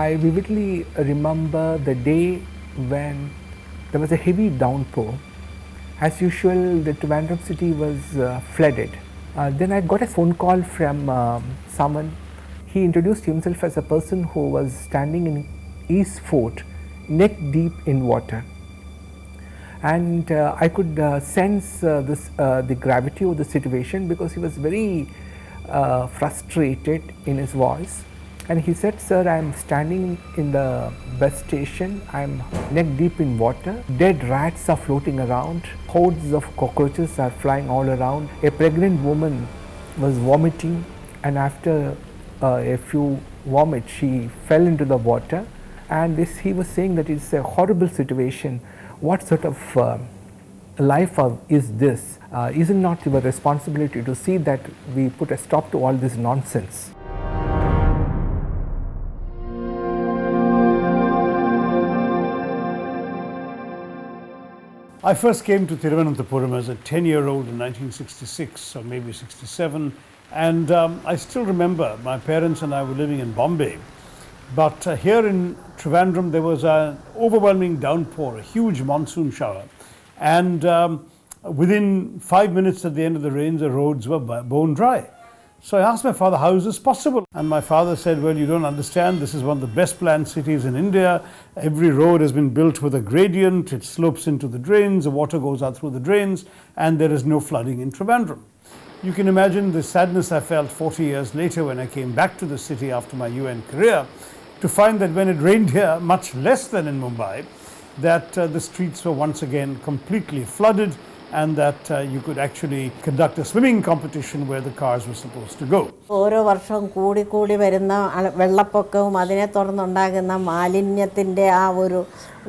I vividly remember the day when there was a heavy downpour. As usual, the Trivandrum city was flooded. Then I got a phone call from someone. He introduced himself as a person who was standing in East Fort, neck deep in water. And I could sense the gravity of the situation, because he was very frustrated in his voice. And he said, "Sir, I am standing in the bus station. I am neck deep in water. Dead rats are floating around. Hordes of cockroaches are flying all around. A pregnant woman was vomiting, and after a few vomits, she fell into the water." And he was saying that it's a horrible situation. What sort of life is this? Is it not your responsibility to see that we put a stop to all this nonsense? I first came to Thiruvananthapuram as a 10-year-old in 1966 or maybe 67, and I still remember my parents and I were living in Bombay. But here in Trivandrum there was an overwhelming downpour, a huge monsoon shower, and within 5 minutes at the end of the rains the roads were bone dry. So I asked my father, how is this possible? And my father said, well, you don't understand, this is one of the best planned cities in India. Every road has been built with a gradient, it slopes into the drains, the water goes out through the drains, and there is no flooding in Trivandrum. You can imagine the sadness I felt 40 years later when I came back to the city after my UN career, to find that when it rained here, much less than in Mumbai, that the streets were once again completely flooded, and that you could actually conduct a swimming competition where the cars were supposed to go. ഓരോ വർഷവും കൂടി വരുന്ന വെള്ളപ്പൊക്കവും അതിനെ തുടർന്നുണ്ടാകുന്ന മാലിന്യത്തിൻ്റെ ആ ഒരു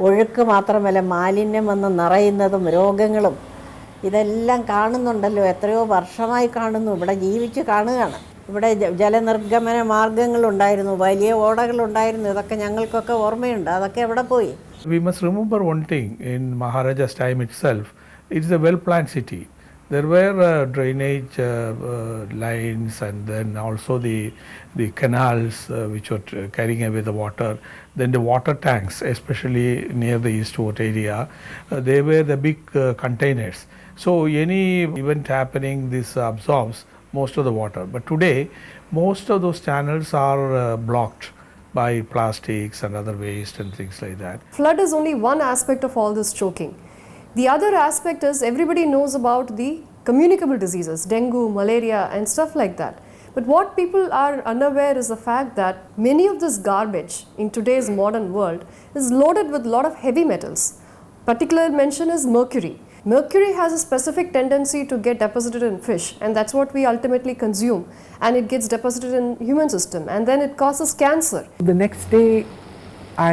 ഒഴുക്ക് മാത്രമല്ല, മാലിന്യം വന്ന് നിറയുന്നതും രോഗങ്ങളും ഇതെല്ലാം കാണുന്നുണ്ടല്ലോ. എത്രയോ വർഷമായി കാണുന്നു, ഇവിടെ ജീവിച്ച് കാണുകയാണ്. ഇവിടെ ജലനിർഗമന മാർഗ്ഗങ്ങളുണ്ടായിരുന്നു, വലിയ ഓടകളുണ്ടായിരുന്നു. ഇതൊക്കെ ഞങ്ങൾക്കൊക്കെ ഓർമ്മയുണ്ട്. അതൊക്കെ എവിടെ പോയി? We must remember one thing, in Maharaja's time itself, it is a well-planned city. There were drainage lines, and then also the canals which were carrying away the water. Then the water tanks, especially near the eastward area, they were the big containers. So any event happening, this absorbs most of the water. But today, most of those channels are blocked by plastics and other waste and things like that. Flood is only one aspect of all this choking. The other aspect is everybody knows about the communicable diseases, dengue, malaria and stuff like that. But what people are unaware is the fact that many of this garbage in today's modern world is loaded with a lot of heavy metals. Particular mention is mercury. Mercury has a specific tendency to get deposited in fish, and that's what we ultimately consume, and it gets deposited in human system, and then it causes cancer. The next day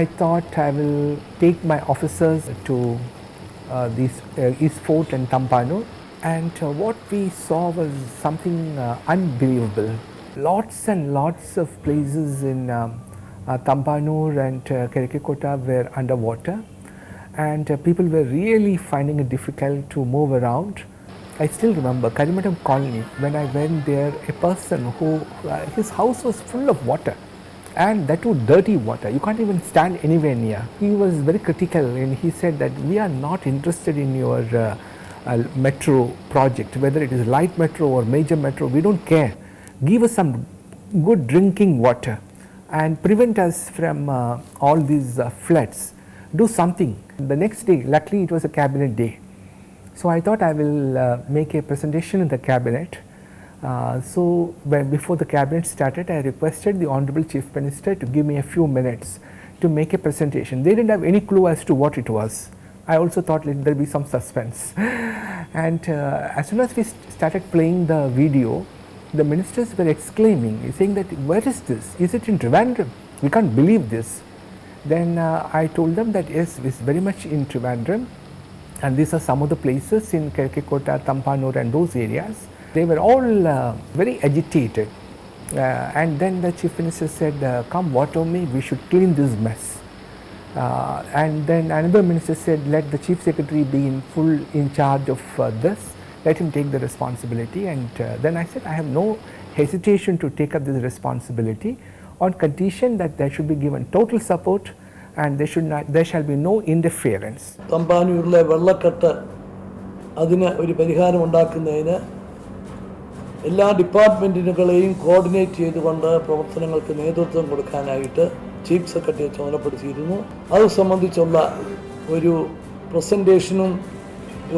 I thought I will take my officers to East Fort and Tampanur, and what we saw was something unbelievable. Lots and lots of places in Tampanur and Kerikekota were underwater, and people were really finding it difficult to move around. I still remember Karimadam colony, when I went there, a person who his house was full of water, and that too dirty water. You can't even stand anywhere near. He was very critical, and he said that we are not interested in your metro project, whether it is light metro or major metro, we don't care. Give us some good drinking water and prevent us from all these floods. Do something. The next day, luckily it was a cabinet day, so I thought I will make a presentation in the cabinet. So before the cabinet started, I requested the Honorable Chief Minister to give me a few minutes to make a presentation. They didn't have any clue as to what it was. I also thought let there be some suspense. And as soon as we started playing the video, the ministers were exclaiming, saying that, where is this? Is it in Trivandrum? We can't believe this. Then I told them that yes, it's very much in Trivandrum, and these are some of the places in Kerikekota, Tampanur and those areas. They were all very agitated, and then the Chief Minister said, come water me, we should clean this mess. And then another minister said, let the Chief Secretary be in charge of this, let him take the responsibility. And then I said, I have no hesitation to take up this responsibility. on condition that there should be given total support and there shall be no interference. തമ്പാനൂരിലെ വെള്ളക്കെട്ട് അതിന് ഒരു പരിഹാരമുണ്ടാക്കുന്നതിന് എല്ലാ ഡിപ്പാർട്ട്മെൻറ്റുകളെയും coordinate ചെയ്തുകൊണ്ട് പ്രവർത്തനങ്ങൾക്ക് നേതൃത്വം കൊടുക്കാനായിട്ട് chief സെക്രട്ടറിയെ ചുമതലപ്പെടുത്തിയിരുന്നു. അത് സംബന്ധിച്ചുള്ള ഒരു പ്രസൻറ്റേഷനും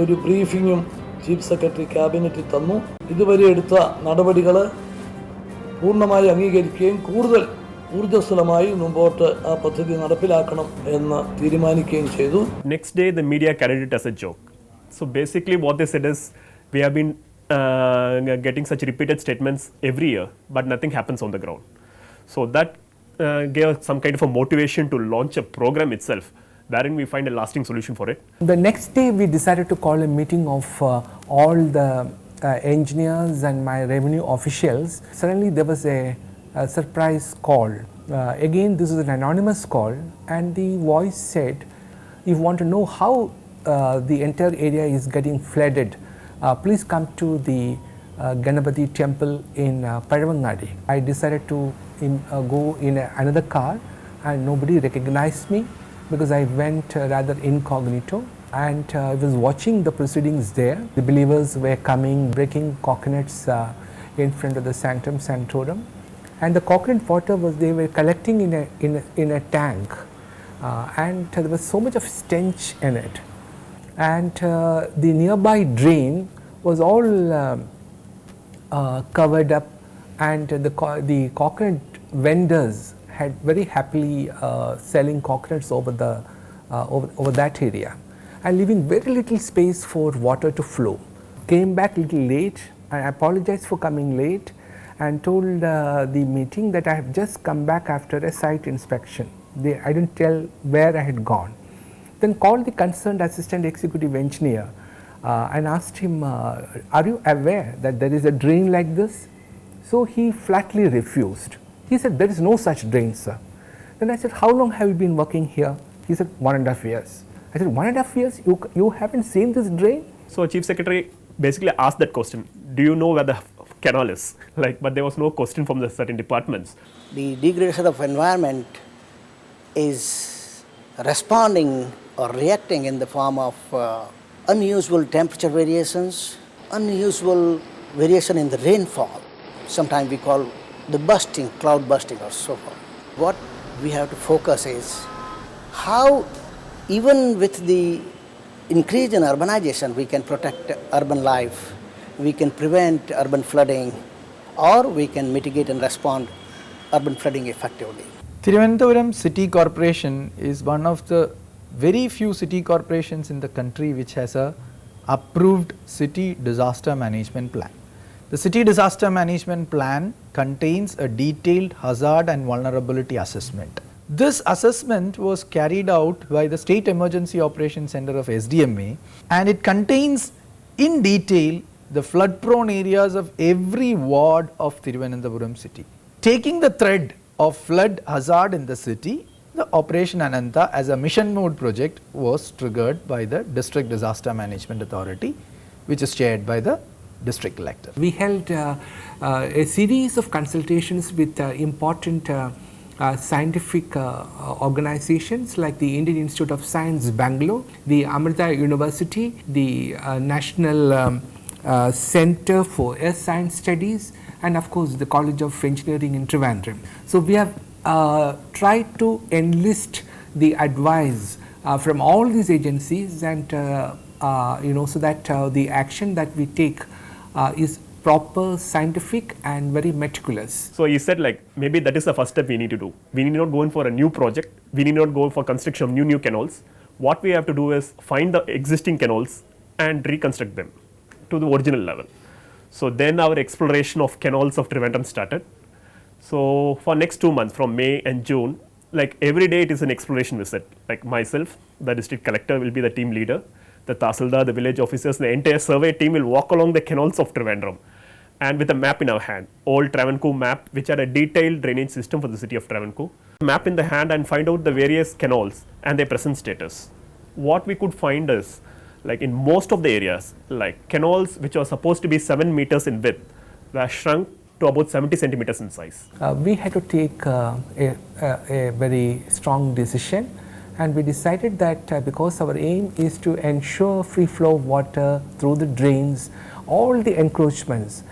ഒരു ബ്രീഫിങ്ങും ചീഫ് സെക്രട്ടറി ക്യാബിനറ്റിൽ തന്നു. ഇതുവരെ എടുത്ത നടപടികൾ പൂർണ്ണമായി അംഗീകരിക്കുകയും കൂടുതൽ ഊർജ്ജസ്വലമായി മുമ്പോട്ട് ആ പദ്ധതി നടപ്പിലാക്കണം എന്ന് തീരുമാനിക്കുകയും ചെയ്തു. Next day the media carried it as a joke. So basically what they said is we have been getting such repeated statements every year but nothing happens on the ground. So that gave us some kind of a motivation to launch a program itself wherein we find a lasting solution for it. The next day we decided to call a meeting of all the engineers and my revenue officials. Suddenly there was a surprise call. Again this is an anonymous call and the voice said, if you want to know how the entire area is getting flooded, please come to the Ganapati temple in Paravangadi. I decided to go in another car and nobody recognized me because I went rather incognito and I was watching the proceedings there. The believers were coming, breaking coconuts in front of the sanctum sanctorum, and the coconut water they were collecting in a tank, and there was so much of stench in it, and the nearby drain was all covered up, and the coconut vendors had very happily selling coconuts over that area and leaving very little space for water to flow. Came back a little late. I apologized for coming late and told the meeting that I have just come back after a site inspection. I didn't tell where I had gone. Then called the concerned assistant executive engineer and asked him, are you aware that there is a drain like this? So he flatly refused. He said, there is no such drain, sir. Then I said, how long have you been working here? He said, 1.5 years. I said, 1.5 years? You haven't seen this drain? So Chief Secretary basically asked that question, do you know where the canal is? But there was no question from the certain departments. The degradation of environment is responding or reacting in the form of unusual temperature variations, unusual variation in the rainfall. Sometimes we call the bursting, cloud bursting or so forth. What we have to focus is how even with the increase in urbanization we can protect urban life, we can prevent urban flooding, or we can mitigate and respond urban flooding effectively. Trivandrum City Corporation is one of the very few city corporations in the country which has a approved city disaster management plan. The city disaster management plan contains a detailed hazard and vulnerability assessment. This assessment was carried out by the State Emergency Operations Center of SDMA, and it contains in detail the flood prone areas of every ward of Thiruvanaanthapuram city. Taking the thread of flood hazard in the city, the Operation Anantha as a mission mode project was triggered by the District Disaster Management Authority, which is chaired by the district collector. We held a series of consultations with important scientific organizations like the Indian Institute of Science, Bangalore, the Amrita University, the National Center for Earth Science Studies, and of course the College of Engineering in Trivandrum. So we have tried to enlist the advice from all these agencies, and so that the action that we take is proper, scientific and very meticulous. So he said maybe that is the first step we need to do. We need not go in for a new project. We need not go for construction of new canals. What we have to do is find the existing canals and reconstruct them to the original level. So then our exploration of canals of Trivandrum started. So for next 2 months from May and June, every day it is an exploration visit. Myself, the district collector will be the team leader. The Tahsildar, the village officers, the entire survey team will walk along the canals of Trivandrum and with a map in our hand, old Travancore map, which are a detailed drainage system for the city of Travancore. Map in the hand and find out the various canals and their present status. What we could find is, in most of the areas, canals which are supposed to be 7 meters in width were shrunk to about 70 centimeters in size. We had to take a very strong decision, and we decided that because our aim is to ensure free flow of water through the drains, all the encroachments,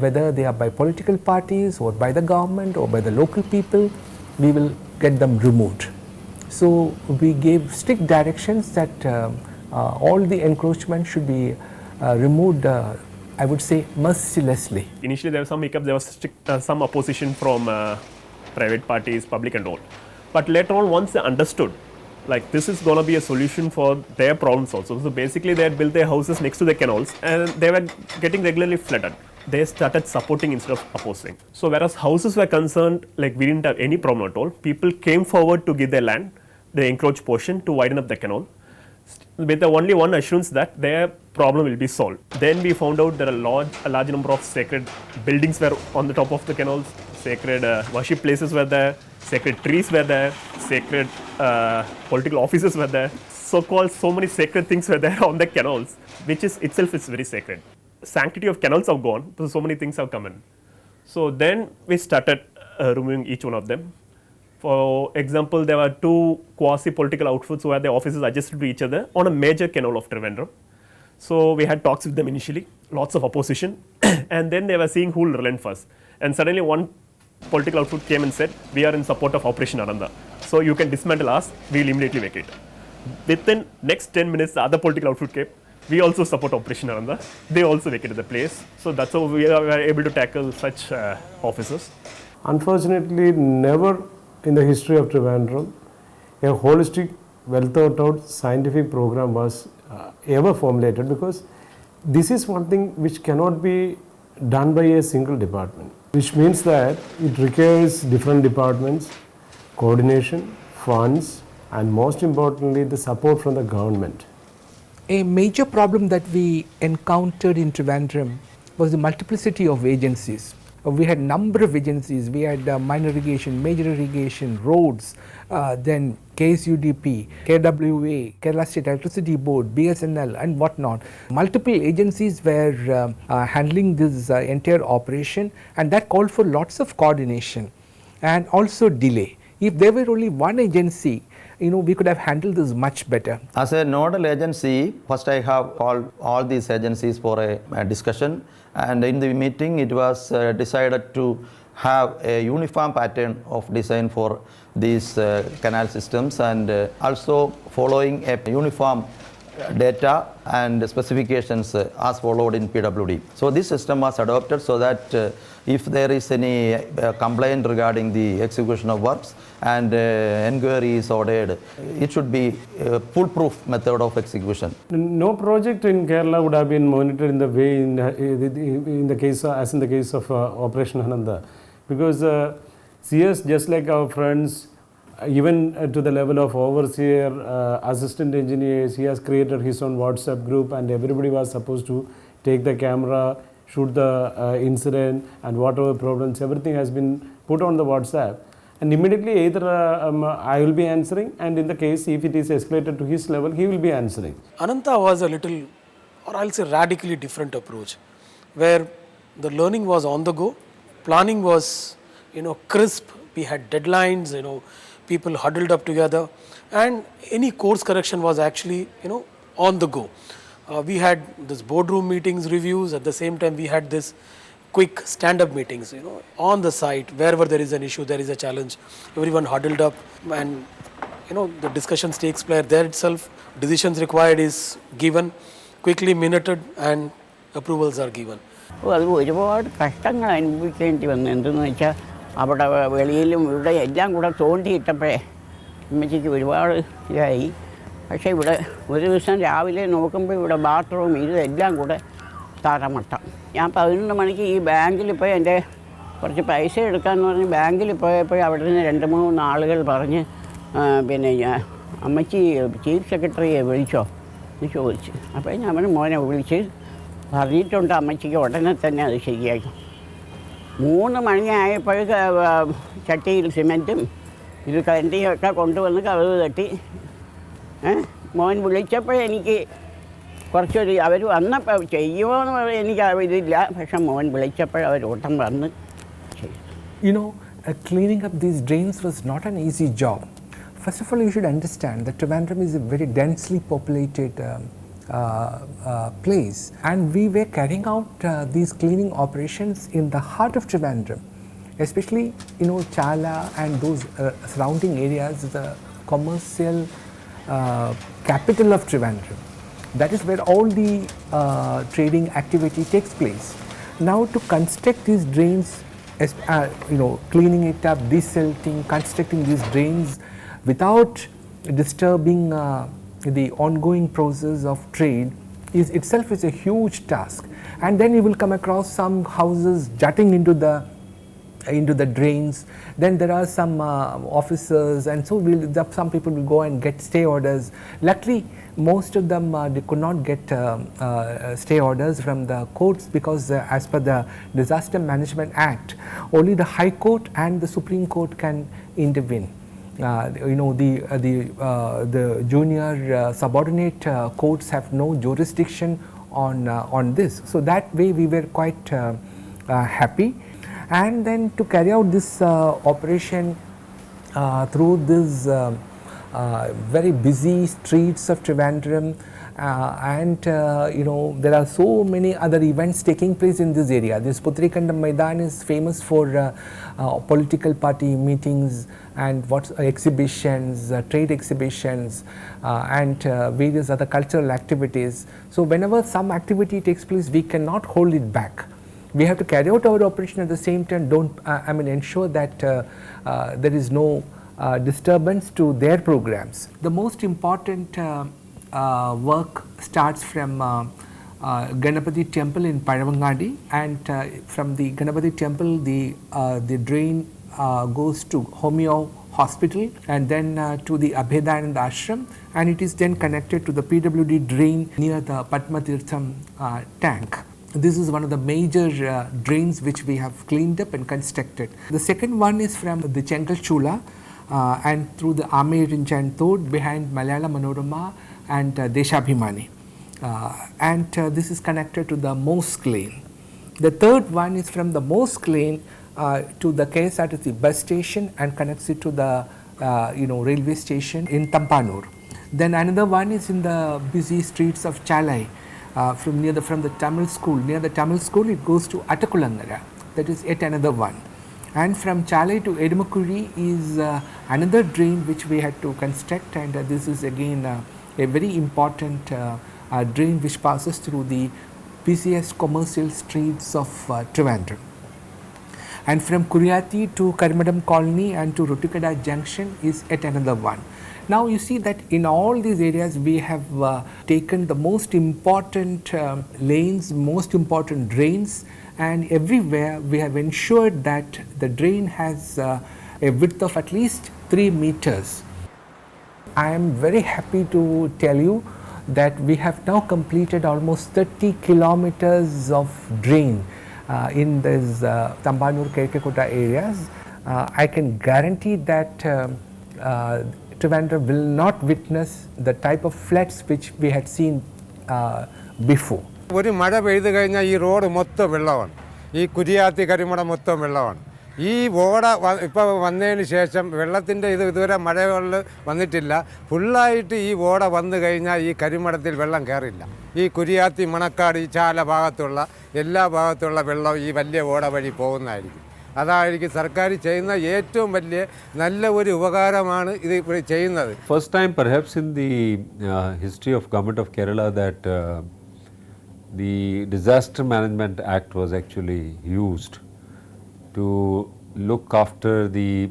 whether they are by political parties or by the government or by the local people, we will get them removed. So we gave strict directions that all the encroachments should be removed, I would say mercilessly. Initially there was some hiccups, there was some opposition from private parties, public and all. But later on, once they understood, like this is going to be a solution for their problems also. So basically they had built their houses next to the canals and they were getting regularly flooded. They started supporting instead of opposing. So whereas houses were concerned, like we didn't have any problem at all, people came forward to give their land, the encroached portion, to widen up the canal, with the only one assurance that their problem will be solved. Then we found out that a large number of sacred buildings were on the top of the canals, sacred worship places were there, sacred trees were there, sacred political offices were there. So-called so many sacred things were there on the canals, which is itself is very sacred. Sanctity of canals have gone, so many things have come in. So then we started removing each one of them. For example, there were two quasi-political outfits who had their offices adjacent to each other on a major canal of Trivandrum. So we had talks with them initially, lots of opposition, and then they were seeing who will relent first. And suddenly one political outfit came and said, we are in support of Operation Anantha. So you can dismantle us, we will immediately vacate. Within next 10 minutes, the other political outfit came. We also support Operation Anantha. They also vacated the place. So that's how we were able to tackle such officers. Unfortunately, never in the history of Trivandrum, a holistic, well thought out scientific program was ever formulated, because this is one thing which cannot be done by a single department, which means that it requires different departments, coordination, funds, and most importantly, the support from the government. A major problem that we encountered in Trivandrum was the multiplicity of agencies. We had number of agencies. We had minor irrigation, major irrigation, roads, then KSUDP, KWA, Kerala State Electricity Board, BSNL and whatnot. Multiple agencies were handling this entire operation, and that called for lots of coordination and also delay. If there were only one agency, we could have handled this much better. As a nodal agency, first I have called all these agencies for a discussion, and in the meeting it was decided to have a uniform pattern of design for these canal systems, and also following a uniform data and specifications as followed in PWD. So this system was adopted so that if there is any complaint regarding the execution of works and inquiry is ordered, it should be a foolproof method of execution. No project in Kerala would have been monitored in the way in the case as in the case of Operation Anantha, because CS, just like our friends, even to the level of overseer, assistant engineers, he has created his own WhatsApp group, and everybody was supposed to take the camera, shoot the incident, and whatever problems, everything has been put on the WhatsApp. And immediately either I will be answering, and in the case if it is escalated to his level, he will be answering. Anantha was a little, or I'll say radically different approach, where the learning was on the go, planning was crisp, we had deadlines, people huddled up together, and any course correction was actually on the go. We had this boardroom meetings, reviews. At the same time, we had this quick stand-up meetings, on the site. Wherever there is an issue, there is a challenge, everyone huddled up, and the discussions takes place there itself. Decisions required is given, quickly minuted, and approvals are given. അത് ഒരുപാട് കഷ്ടങ്ങൾ അനുഭവിക്കേണ്ടി വന്നു. എന്തെന്ന് വെച്ചാൽ അവിടെ വെളിയിലും ഇവിടെ എല്ലാം കൂടെ തോണ്ടിയിട്ടപ്പോഴേ അമ്മച്ചിക്ക് ഒരുപാട് ഇതായി. പക്ഷേ ഇവിടെ ഒരു ദിവസം രാവിലെ നോക്കുമ്പോൾ ഇവിടെ ബാത്റൂം ഇതെല്ലാം കൂടെ തറമട്ടം. ഞാൻ 11 മണിക്ക് ഈ ബാങ്കിൽ പോയി എൻ്റെ കുറച്ച് പൈസ എടുക്കാമെന്ന് പറഞ്ഞ് ബാങ്കിൽ പോയപ്പോൾ അവിടെ നിന്ന് 2-3 ആളുകൾ പറഞ്ഞ് പിന്നെ അമ്മച്ചി ചീഫ് സെക്രട്ടറിയെ വിളിച്ചോ എന്ന് ചോദിച്ചു. അപ്പോൾ ഞാൻ മോനെ വിളിച്ച് പറഞ്ഞിട്ടുണ്ട് അമ്മച്ചിക്ക് ഉടനെ തന്നെ അത് ശരിയാക്കും. 3 മണിയായപ്പോഴേക്ക് ചട്ടിയിൽ സിമെൻറ്റും ഇത് കരണ്ടിയൊക്കെ കൊണ്ടുവന്ന് കതവ് തട്ടി മോൻ വിളിച്ചപ്പോഴെനിക്ക് കുറച്ചൊരു അവർ വന്നപ്പോൾ ചെയ്യുമോ എന്ന് പറയാൻ എനിക്ക് ഇതില്ല. പക്ഷെ മോൻ വിളിച്ചപ്പോൾ അവർ ഓട്ടം വന്ന് ചെയ്തു. You know, cleaning up these drains was not an easy job. First of all, you should understand that Trivandrum is a very densely populated place, and we were carrying out these cleaning operations in the heart of Trivandrum, especially Chala and those surrounding areas, the commercial capital of Trivandrum. That is where all the trading activity takes place. Now to construct these drains, cleaning it up, desilting, constructing these drains without disturbing the ongoing process of trade itself is a huge task. And then you will come across some houses jutting into the drains. Then there are some officers, and so some people will go and get stay orders. Luckily, most of them they could not get stay orders from the courts because as per the Disaster Management Act, only the High Court and the Supreme Court can intervene. The junior subordinate courts have no jurisdiction on this. So that way we were quite happy. And then to carry out this operation through this very busy streets of Trivandrum, and there are so many other events taking place in this area. This Putrikandam Maidan is famous for political party meetings and exhibitions, trade exhibitions, and various other cultural activities. So whenever some activity takes place, we cannot hold it back. We have to carry out our operation at the same time, ensure that there is no disturbance to their programs. The most important work starts from Ganapati temple in Paravangadi, and from the Ganapati temple the drain goes to Homeo hospital, and then to the Abhedanand ashram, and it is then connected to the PWD drain near the Padmatirtham tank. This is one of the major drains which we have cleaned up and constructed. The second one is from the Chengal Chula and through the Amer Tod behind Malayala Manorama and Deshabhimani. And this is connected to the mosque lane. The third one is from the mosque lane to the KSRTC bus station and connects it to the railway station in Tampanur. Then another one is in the busy streets of Chalai. From the Tamil school, near the Tamil school, it goes to Atakulangara. That is yet another one. And from Chalai to Edumakuri is another drain which we had to construct, and this is again a very important drain which passes through the busiest commercial streets of Trivandrum. And from Kuriati to Karimadam Colony and to Rotukada Junction is yet another one. Now you see that in all these areas we have taken the most important lanes, most important drains, and everywhere we have ensured that the drain has a width of at least 3 meters. I am very happy to tell you that we have now completed almost 30 kilometers of drain in these Tambanur Kerkekota areas. I can guarantee that Trivandrum will not witness the type of floods which we had seen before. ഒരു മഴ പെയ്തു കഴിഞ്ഞാൽ ഈ road മൊത്തം വെള്ളമാണ്. ഈ കുരിയാത്തി കരിമട മൊത്തം വെള്ളമാണ്. ഈ ഓട ഇപ്പോൾ വന്നതിന് ശേഷം വെള്ളത്തിൻ്റെ ഇതുവരെ മഴകളിൽ വന്നിട്ടില്ല. ഫുള്ളായിട്ട് ഈ ഓട വന്നു കഴിഞ്ഞാൽ ഈ കരിമടത്തിൽ വെള്ളം കയറില്ല. ഈ കുരിയാത്തി മണക്കാട് ഈ ചാല ഭാഗത്തുള്ള എല്ലാ ഭാഗത്തുള്ള വെള്ളം ഈ വലിയ ഓട വഴി പോകുന്നതായിരിക്കും. അതായിരിക്കും സർക്കാർ ചെയ്യുന്ന ഏറ്റവും വലിയ നല്ല ഒരു ഉപകാരമാണ് ഇത് ചെയ്യുന്നത്. First time perhaps in the history of Government of Kerala that the Disaster Management Act was actually used to look after the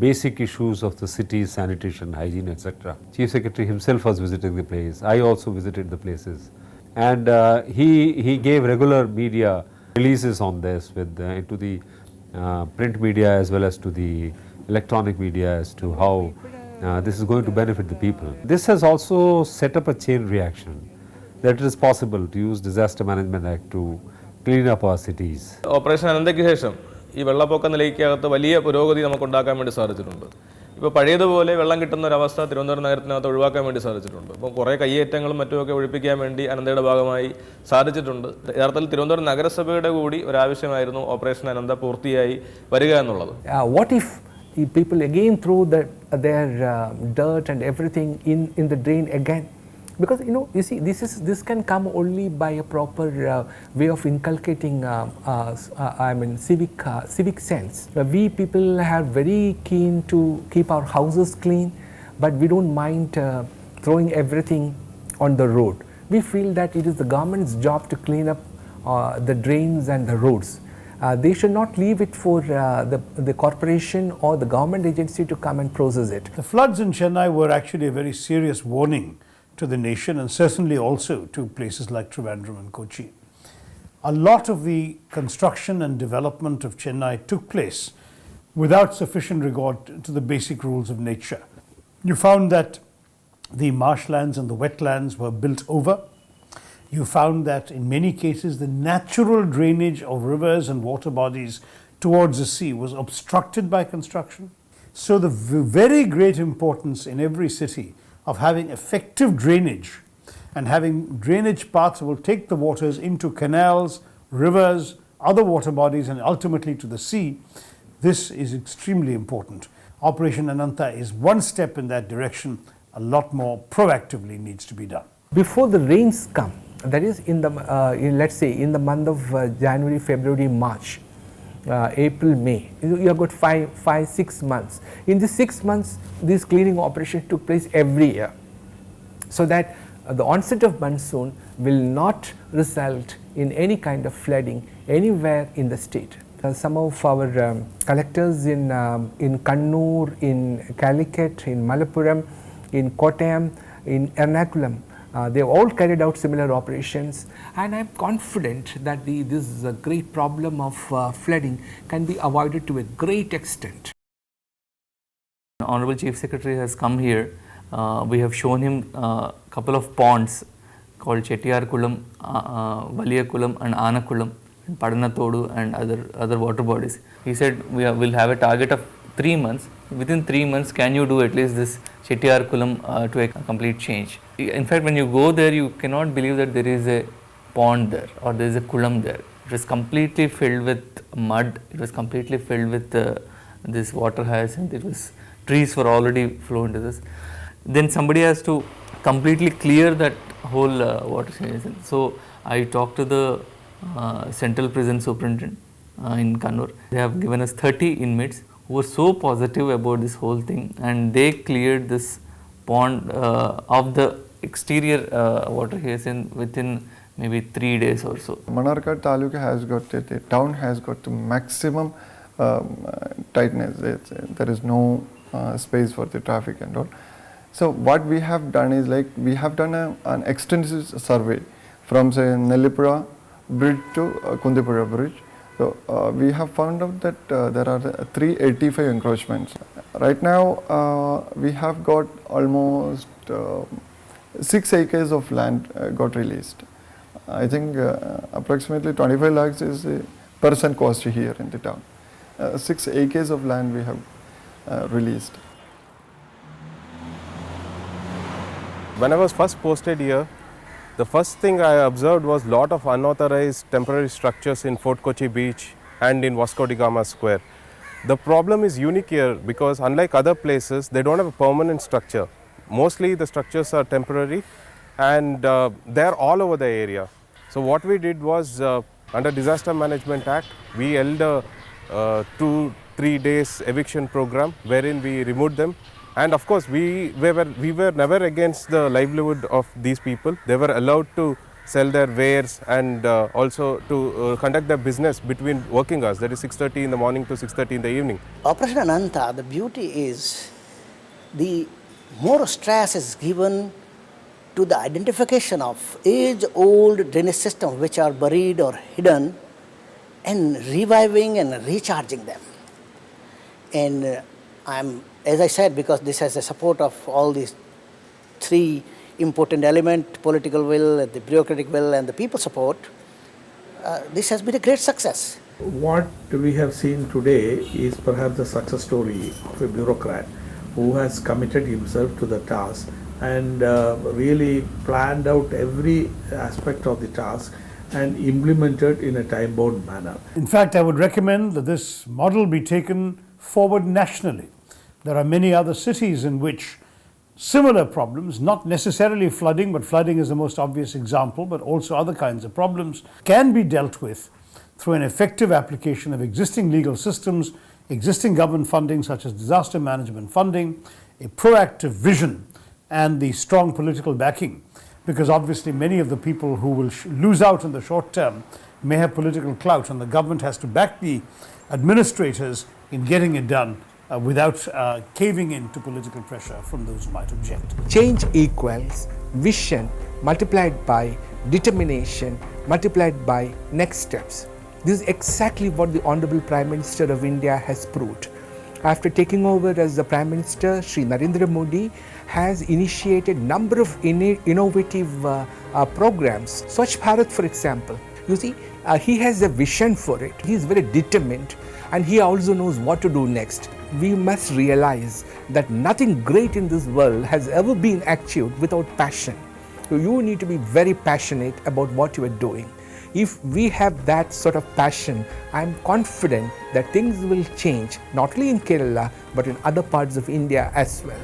basic issues of the city's sanitation, hygiene, etc. Chief Secretary himself was visiting the place. I also visited the places, and he gave regular media releases on this into the print media as well as to the electronic media as to how this is going to benefit the people. This has also set up a chain reaction that it is possible to use Disaster Management Act to clean up our cities. Operation Anantha ശേഷം ഈ വെള്ളപ്പൊക്ക നിലയ്ക്കകത്ത് വലിയ പുരോഗതി നമുക്ക് ഉണ്ടാക്കാൻ വേണ്ടി സാധിച്ചിട്ടുണ്ട്. ഇപ്പോൾ പഴയതുപോലെ വെള്ളം കിട്ടുന്ന ഒരവസ്ഥ തിരുവനന്തപുരം നഗരത്തിനകത്ത് ഒഴിവാക്കാൻ വേണ്ടി സാധിച്ചിട്ടുണ്ട്. ഇപ്പോൾ കുറേ കയ്യേറ്റങ്ങളും മറ്റുമൊക്കെ ഒഴിപ്പിക്കാൻ വേണ്ടി അനന്തയുടെ ഭാഗമായി സാധിച്ചിട്ടുണ്ട്. യഥാർത്ഥത്തിൽ തിരുവനന്തപുരം നഗരസഭയുടെ കൂടി ഒരാവശ്യമായിരുന്നു ഓപ്പറേഷൻ അനന്ത പൂർത്തിയായി വരിക എന്നുള്ളത്. What if people again throw their dirt and everything in the drain again? Because you see, this can come only by a proper way of inculcating civic sense. We people are very keen to keep our houses clean, but we don't mind throwing everything on the road. We feel that it is the government's job to clean up the drains and the roads. They should not leave it for the corporation or the government agency to come and process it. The floods in Chennai were actually a very serious warning to the nation, and certainly also to places like Trivandrum and Kochi. A lot of the construction and development of Chennai took place without sufficient regard to the basic rules of nature. You found that the marshlands and the wetlands were built over. You found that in many cases the natural drainage of rivers and water bodies towards the sea was obstructed by construction. So the very great importance in every city of having effective drainage and having drainage paths that will take the waters into canals, rivers, other water bodies and ultimately to the sea, this is extremely important. Operation Anantha is one step in that direction. A lot more proactively needs to be done. Before the rains come, that is let's say in the month of January, February, March, April, May, you have got 5-6 months. In these 6 months, this cleaning operation took place every year, so that the onset of monsoon will not result in any kind of flooding anywhere in the state. Some of our collectors in Kannur, in Calicut, in Malappuram, in Kottayam, in Ernakulam, they have all carried out similar operations, and I am confident that this great problem of flooding can be avoided to a great extent. Honorable Chief Secretary has come here. We have shown him a couple of ponds called Chettiar Kulam, Valiya Kulam and Anakulam, and Padanathodu and other water bodies. He said we will have a target of 3 months. Within 3 months, can you do at least this Chettiar Kulam to a complete change? In fact, when you go there, you cannot believe that there is a pond there or there is a kulam there. It was completely filled with mud. It was completely filled with this water hyacinth. It was trees were already flowing into this. Then somebody has to completely clear that whole water hyacinth. So I talked to the Central Prison Superintendent in Kannur. They have given us 30 inmates who were so positive about this whole thing, and they cleared this pond of the exterior water hyacinth within maybe 3 days or so. Manarkad Taluka has got the town has got the maximum tightness. There is no space for the traffic and all. So what we have done is like we have done an extensive survey from say Nellipura bridge to Kundipura bridge. So we have found out that there are 385 encroachments. Right now we have got almost 6 acres of land got released. I think approximately 25 lakhs is the person cost here in the town. 6 acres of land we have released. When I was first posted here, the first thing I observed was lot of unauthorized temporary structures in Fort Kochi Beach and in Vasco da Gama Square. The problem is unique here because unlike other places, they don't have a permanent structure. Mostly the structures are temporary and they are all over the area. So what we did was under Disaster Management Act, we held a 2-3 days eviction program wherein we removed them. And of course, we were never against the livelihood of these people. They were allowed to sell their wares and also to conduct their business between working hours, that is 6:30 in the morning to 6:30 in the evening. Operation Anantha, the beauty is the more stress is given to the identification of age-old drainage systems which are buried or hidden and reviving and recharging them. And as I said, because this has the support of all these 3 important elements, political will, the bureaucratic will and the people support, this has been a great success. What we have seen today is perhaps the success story of a bureaucrat who has committed himself to the task and really planned out every aspect of the task and implemented in a time-bound manner. In fact, I would recommend that this model be taken forward nationally. There are many other cities in which similar problems, not necessarily flooding, but flooding is the most obvious example, but also other kinds of problems, can be dealt with through an effective application of existing legal systems, existing government funding such as disaster management funding, a proactive vision, and the strong political backing. Because obviously many of the people who will lose out in the short term may have political clout, and the government has to back the administrators in getting it done without caving in to political pressure from those who might object. Change equals vision multiplied by determination multiplied by next steps. This is exactly what the Honorable Prime Minister of India has proved. After taking over as the Prime Minister, Shri Narendra Modi has initiated number of innovative programs. Swachh Bharat, for example, you see, he has a vision for it. He is very determined, and he also knows what to do next. We must realize that nothing great in this world has ever been achieved without passion. So you need to be very passionate about what you are doing. If we have that sort of passion, I am confident that things will change, not only in Kerala, but in other parts of India as well.